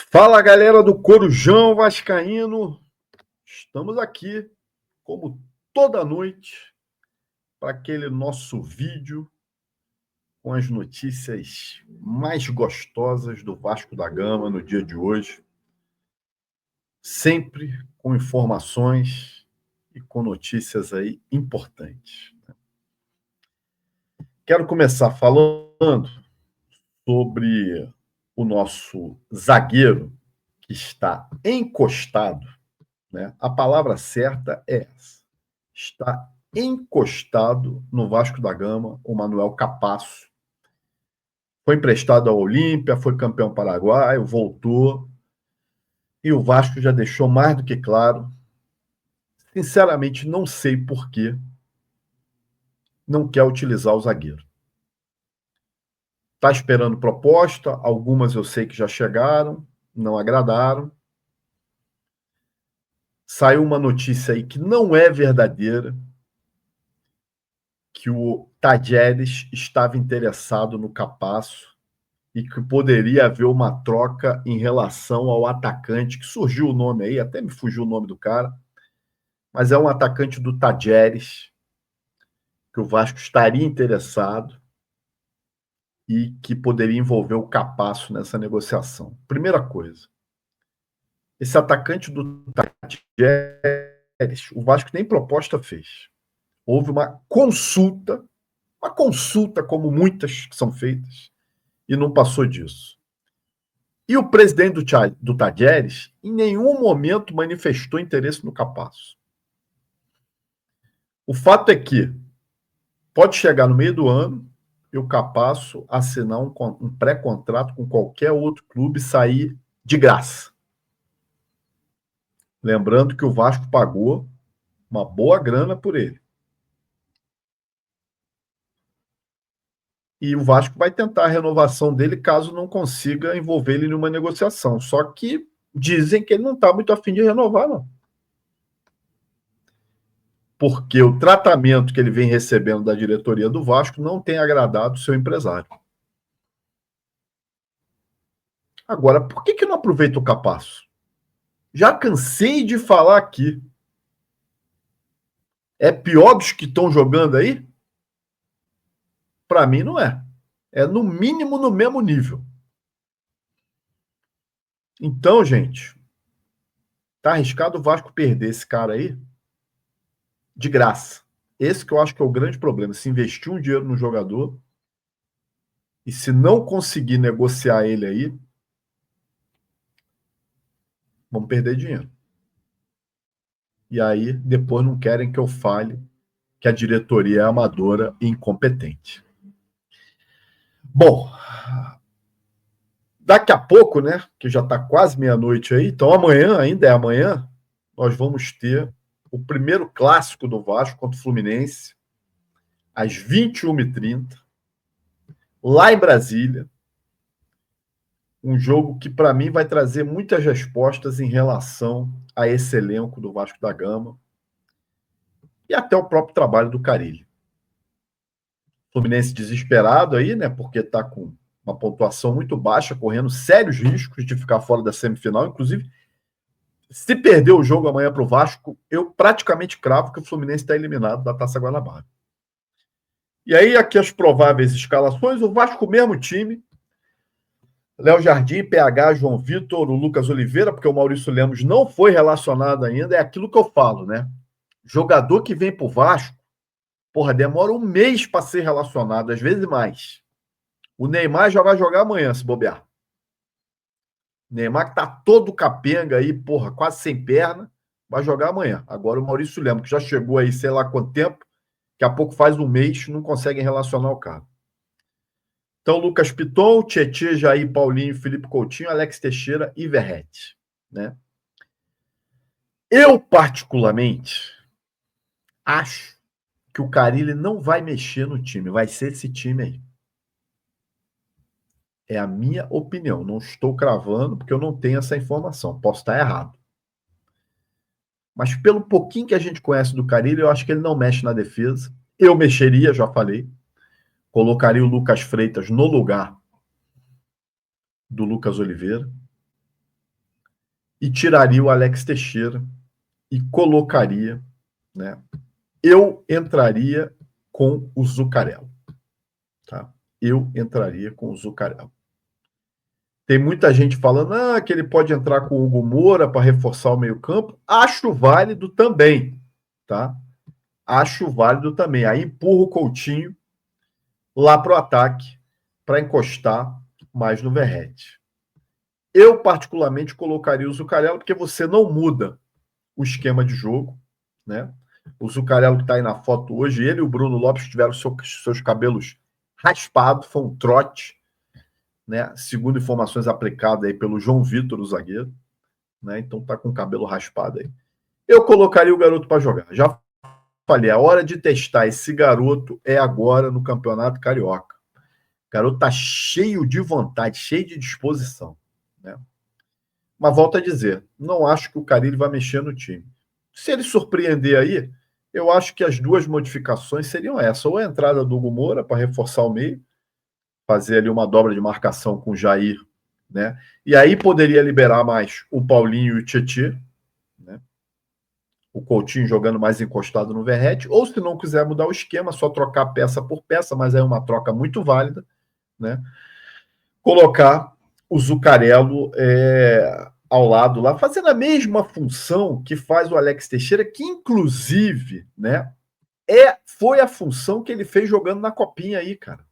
Fala, galera do Corujão Vascaíno. Estamos aqui, como toda noite, para aquele nosso vídeo com as notícias mais gostosas do Vasco da Gama no dia de hoje. Sempre com informações e com notícias aí importantes. Quero começar falando sobre o nosso zagueiro que está encostado, né? A palavra certa é essa. Está encostado no Vasco da Gama o Manuel Capasso. Foi emprestado ao Olímpia, foi campeão paraguaio, voltou. E o Vasco já deixou mais do que claro. Sinceramente, não sei por que não quer utilizar o zagueiro. Está esperando proposta, algumas eu sei que já chegaram, não agradaram. Saiu uma notícia aí que não é verdadeira, que o Tadjeres estava interessado no Capasso e que poderia haver uma troca em relação ao atacante, que surgiu o nome aí, até me fugiu o nome do cara, mas é um atacante do Tadjeres, que o Vasco estaria interessado e que poderia envolver o Capasso nessa negociação. Primeira coisa, esse atacante do Tadjeres, o Vasco nem proposta fez. Houve uma consulta como muitas que são feitas, e não passou disso. E o presidente do Tadjeres em nenhum momento manifestou interesse no Capasso. O fato é que pode chegar no meio do ano e o Capasso assinar um pré-contrato com qualquer outro clube e sair de graça. Lembrando que o Vasco pagou uma boa grana por ele. E o Vasco vai tentar a renovação dele caso não consiga envolver ele numa negociação. Só que dizem que ele não está muito afim de renovar, não. Porque o tratamento que ele vem recebendo da diretoria do Vasco não tem agradado o seu empresário. Agora, por que não aproveita o Capasso? Já cansei de falar aqui. É pior dos que estão jogando aí? Para mim, não é. É, no mínimo, no mesmo nível. Então, gente, tá arriscado o Vasco perder esse cara aí de graça. Esse que eu acho que é o grande problema. Se investir um dinheiro no jogador e se não conseguir negociar ele aí, vamos perder dinheiro. E aí, depois não querem que eu fale que a diretoria é amadora e incompetente. Bom, daqui a pouco, né, que já está quase meia-noite aí, então amanhã, ainda é amanhã, nós vamos ter o primeiro clássico do Vasco contra o Fluminense, às 21h30, lá em Brasília. Um jogo que, para mim, vai trazer muitas respostas em relação a esse elenco do Vasco da Gama e até o próprio trabalho do Carille. Fluminense desesperado aí, né? Porque está com uma pontuação muito baixa, correndo sérios riscos de ficar fora da semifinal. Inclusive, se perder o jogo amanhã para o Vasco, eu praticamente cravo que o Fluminense está eliminado da Taça Guanabara. E aí, aqui as prováveis escalações: o Vasco, mesmo time. Léo Jardim, PH, João Vitor, o Lucas Oliveira, porque o Maurício Lemos não foi relacionado ainda. É aquilo que eu falo, né? Jogador que vem pro Vasco, porra, demora um mês para ser relacionado, às vezes mais. O Neymar já vai jogar amanhã, se bobear. O Neymar que tá todo capenga aí, porra, quase sem perna, vai jogar amanhã. Agora o Maurício Lemos, que já chegou aí, sei lá quanto tempo, daqui a pouco faz um mês, não conseguem relacionar o cara. Então, Lucas Piton, Tietê, Jair, Paulinho, Felipe Coutinho, Alex Teixeira e Verrete, né? Eu, particularmente, acho que o Carille não vai mexer no time, vai ser esse time aí. É a minha opinião, não estou cravando porque eu não tenho essa informação, posso estar errado. Mas pelo pouquinho que a gente conhece do Carille, eu acho que ele não mexe na defesa. Eu mexeria, já falei, colocaria o Lucas Freitas no lugar do Lucas Oliveira. e tiraria o Alex Teixeira e colocaria, né? Eu entraria com o Zuccarello, tá? Eu entraria com o Zuccarello. Tem muita gente falando que ele pode entrar com o Hugo Moura para reforçar o meio-campo. Acho válido também, tá? Acho válido também. Aí empurra o Coutinho lá para o ataque para encostar mais no Verratti. Eu, particularmente, colocaria o Zuccarello porque você não muda o esquema de jogo, né? O Zuccarello que está aí na foto hoje, ele e o Bruno Lopes tiveram seus cabelos raspados, foi um trote, né? Segundo informações aplicadas aí pelo João Vitor, o zagueiro, né? Então tá com o cabelo raspado aí. Eu colocaria o garoto para jogar. Já falei, a hora de testar esse garoto é agora no Campeonato Carioca. O garoto tá cheio de vontade, cheio de disposição, né? Mas volto a dizer, não acho que o Carille vai mexer no time. Se ele surpreender aí, eu acho que as duas modificações seriam essa, ou a entrada do Hugo Moura para reforçar o meio, fazer ali uma dobra de marcação com o Jair, né? E aí poderia liberar mais o Paulinho e o Tietê, né? O Coutinho jogando mais encostado no Verratti, ou se não quiser mudar o esquema, só trocar peça por peça, mas é uma troca muito válida, né? Colocar o Zuccarello ao lado lá, fazendo a mesma função que faz o Alex Teixeira, que inclusive, né, foi a função que ele fez jogando na Copinha aí, cara.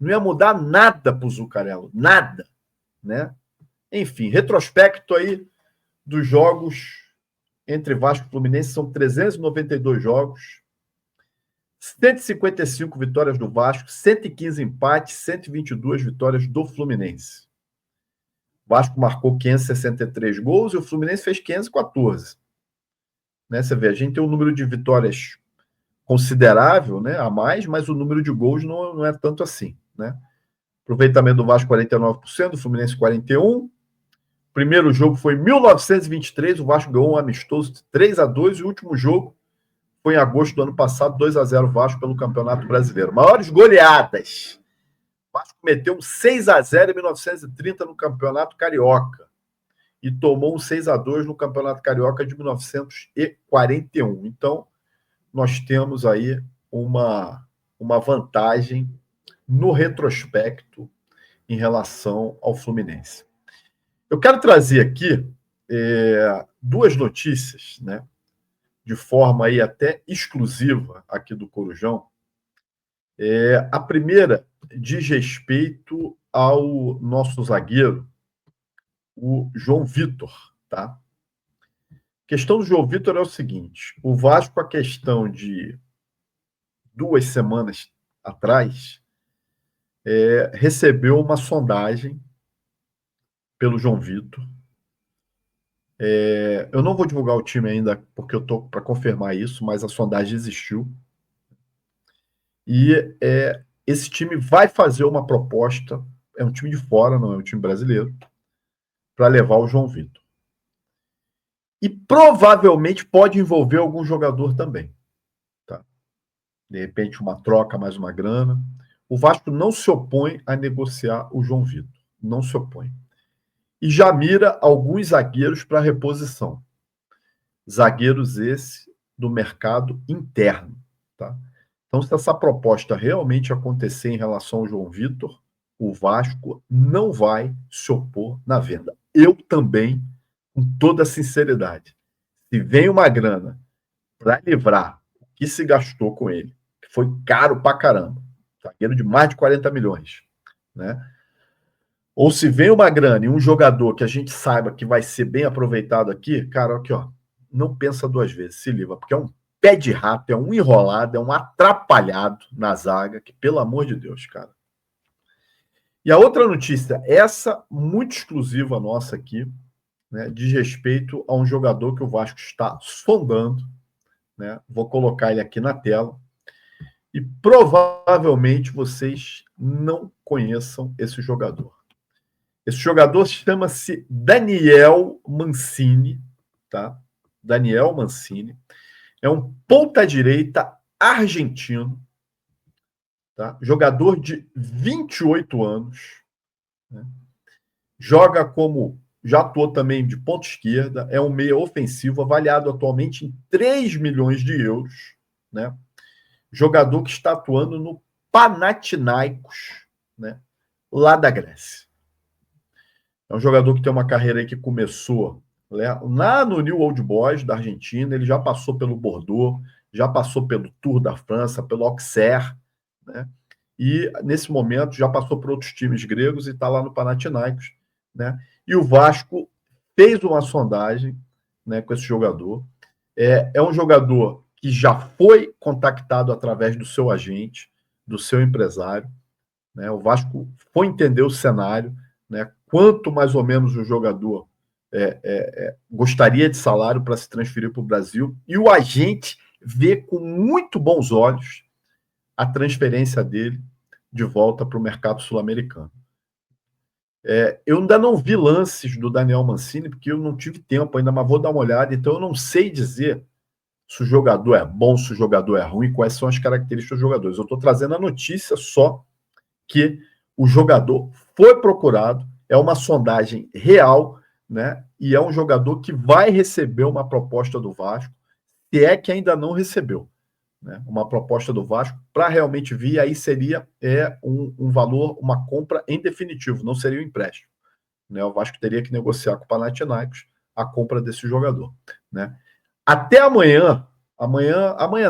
Não ia mudar nada pro Zuccarello, nada, né? Enfim, retrospecto aí dos jogos entre Vasco e Fluminense, são 392 jogos, 155 vitórias do Vasco, 115 empates, 122 vitórias do Fluminense. O Vasco marcou 563 gols e o Fluminense fez 514. Né? Você vê, a gente tem um número de vitórias considerável, né, a mais, mas o número de gols não é tanto assim, né? Aproveitamento do Vasco 49%, do Fluminense 41%. Primeiro jogo foi em 1923, o Vasco ganhou um amistoso 3-2 e o último jogo foi em agosto do ano passado, 2-0 Vasco pelo Campeonato Brasileiro. Maiores goleadas. O Vasco meteu um 6-0 em 1930 no Campeonato Carioca e tomou um 6-2 no Campeonato Carioca de 1941. Então, nós temos aí uma vantagem no retrospecto em relação ao Fluminense. Eu quero trazer aqui duas notícias, né, de forma aí até exclusiva aqui do Corujão. A primeira diz respeito ao nosso zagueiro, o João Vitor, tá? A questão do João Vitor é o seguinte: o Vasco, a questão de 2 semanas atrás, recebeu uma sondagem pelo João Vitor. Eu não vou divulgar o time ainda, porque eu estou para confirmar isso, mas a sondagem existiu. E esse time vai fazer uma proposta, é um time de fora, não é um time brasileiro, para levar o João Vitor. E provavelmente pode envolver algum jogador também. Tá? De repente, uma troca, mais uma grana. O Vasco não se opõe a negociar o João Vitor. Não se opõe. E já mira alguns zagueiros para reposição. Zagueiros esse do mercado interno. Tá? Então, se essa proposta realmente acontecer em relação ao João Vitor, o Vasco não vai se opor na venda. Eu também, com toda sinceridade, se vem uma grana para livrar o que se gastou com ele, que foi caro pra caramba, zagueiro de mais de 40 milhões, né? Ou se vem uma grana e um jogador que a gente saiba que vai ser bem aproveitado aqui, cara, aqui, ó, não pensa duas vezes, se livra, porque é um pé de rato, é um enrolado, é um atrapalhado na zaga, que pelo amor de Deus, cara. E a outra notícia, essa muito exclusiva nossa aqui, né, diz respeito a um jogador que o Vasco está sondando, né? Vou colocar ele aqui na tela. E provavelmente vocês não conheçam esse jogador. Esse jogador chama-se Daniel Mancini, tá? Daniel Mancini. É um ponta-direita argentino, tá? Jogador de 28 anos, né? Joga como já atuou também de ponta esquerda, é um meia ofensivo, avaliado atualmente em 3 milhões de euros, né? Jogador que está atuando no Panathinaikos, né? Lá da Grécia. É um jogador que tem uma carreira aí que começou, né, lá no New Old Boys da Argentina, ele já passou pelo Bordeaux, já passou pelo Tour da França, pelo Auxerre, né? E nesse momento já passou por outros times gregos e está lá no Panathinaikos, né? E o Vasco fez uma sondagem, né, com esse jogador. É um jogador que já foi contactado através do seu agente, do seu empresário, né? O Vasco foi entender o cenário, né? Quanto mais ou menos o jogador gostaria de salário para se transferir para o Brasil, e o agente vê com muito bons olhos a transferência dele de volta para o mercado sul-americano. Eu ainda não vi lances do Daniel Mancini, porque eu não tive tempo ainda, mas vou dar uma olhada, então eu não sei dizer se o jogador é bom, se o jogador é ruim, quais são as características dos jogadores. Eu estou trazendo a notícia só que o jogador foi procurado, é uma sondagem real, né? E é um jogador que vai receber uma proposta do Vasco, se é que ainda não recebeu, né? Uma proposta do Vasco para realmente vir, aí seria um valor, uma compra em definitivo, não seria um empréstimo, né? O Vasco teria que negociar com o Panathinaikos a compra desse jogador, né? Até amanhã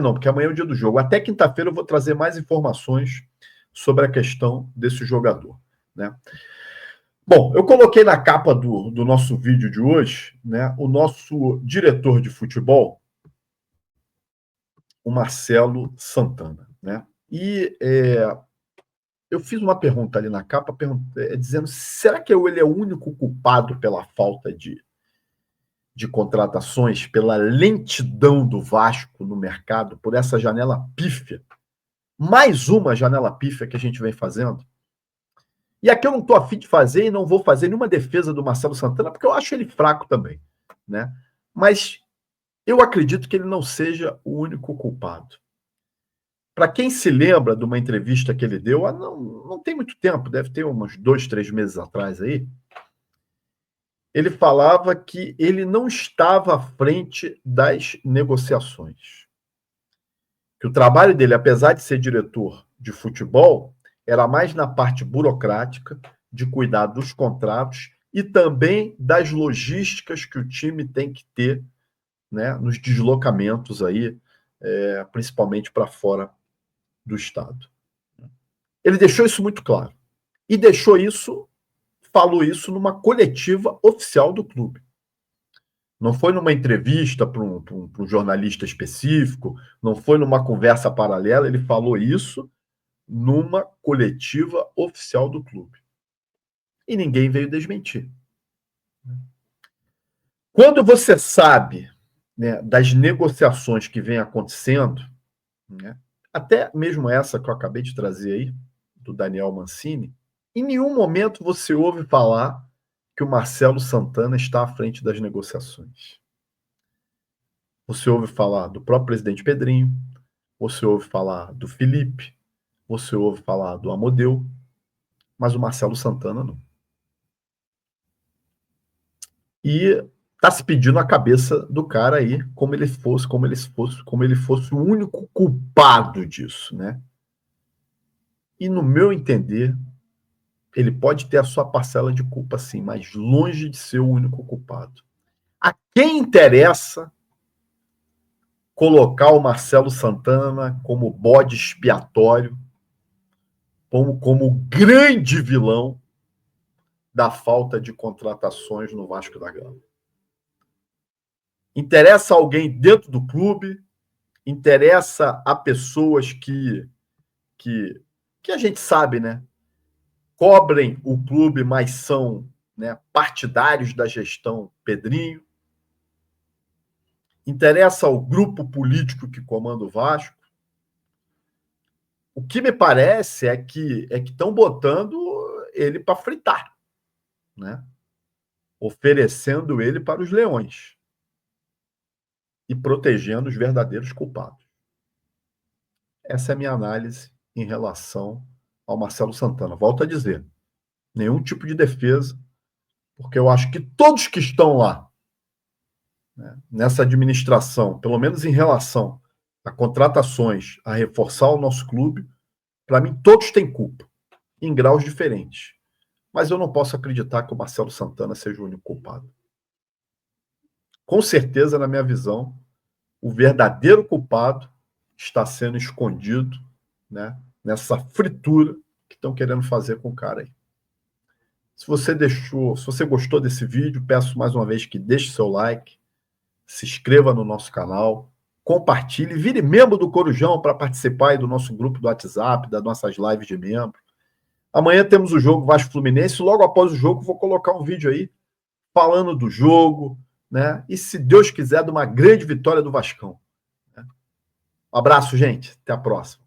não, porque amanhã é o dia do jogo. Até quinta-feira eu vou trazer mais informações sobre a questão desse jogador, né? Bom, eu coloquei na capa do nosso vídeo de hoje, né, o nosso diretor de futebol, o Marcelo Santana, né? E eu fiz uma pergunta ali na capa, dizendo: será que ele é o único culpado pela falta de contratações, pela lentidão do Vasco no mercado, por essa janela pífia? Mais uma janela pífia que a gente vem fazendo. E aqui eu não estou afim de fazer e não vou fazer nenhuma defesa do Marcelo Santana, porque eu acho ele fraco também, né? Mas eu acredito que ele não seja o único culpado. Para quem se lembra de uma entrevista que ele deu, não tem muito tempo, deve ter uns 2, 3 meses atrás aí, ele falava que ele não estava à frente das negociações. Que o trabalho dele, apesar de ser diretor de futebol, era mais na parte burocrática, de cuidar dos contratos e também das logísticas que o time tem que ter, né, nos deslocamentos aí, principalmente para fora do estado. Ele deixou isso muito claro. E falou isso numa coletiva oficial do clube. Não foi numa entrevista para um jornalista específico, não foi numa conversa paralela, ele falou isso numa coletiva oficial do clube. E ninguém veio desmentir. Quando você sabe, né, das negociações que vem acontecendo, né, até mesmo essa que eu acabei de trazer aí, do Daniel Mancini, em nenhum momento você ouve falar que o Marcelo Santana está à frente das negociações. Você ouve falar do próprio presidente Pedrinho, você ouve falar do Felipe, você ouve falar do Amodeu, mas o Marcelo Santana não. E tá se pedindo a cabeça do cara aí, como ele fosse o único culpado disso, né? E no meu entender, ele pode ter a sua parcela de culpa sim, mas longe de ser o único culpado. A quem interessa colocar o Marcelo Santana como bode expiatório, como grande vilão da falta de contratações no Vasco da Gama? Interessa alguém dentro do clube, interessa a pessoas que, que a gente sabe, né? Cobrem o clube, mas são, né, partidários da gestão Pedrinho. Interessa ao grupo político que comanda o Vasco. O que me parece é que estão botando ele para fritar, né? Oferecendo ele para os leões e protegendo os verdadeiros culpados. Essa é a minha análise em relação ao Marcelo Santana. Volto a dizer, nenhum tipo de defesa, porque eu acho que todos que estão lá, né, nessa administração, pelo menos em relação a contratações, a reforçar o nosso clube, para mim todos têm culpa, em graus diferentes. Mas eu não posso acreditar que o Marcelo Santana seja o único culpado. Com certeza, na minha visão, o verdadeiro culpado está sendo escondido, né, nessa fritura que estão querendo fazer com o cara aí. Se você gostou desse vídeo, peço mais uma vez que deixe seu like, se inscreva no nosso canal, compartilhe, vire membro do Corujão para participar aí do nosso grupo do WhatsApp, das nossas lives de membro. Amanhã temos o jogo Vasco Fluminense, logo após o jogo vou colocar um vídeo aí falando do jogo, né? E se Deus quiser, de uma grande vitória do Vascão. Um abraço, gente. Até a próxima.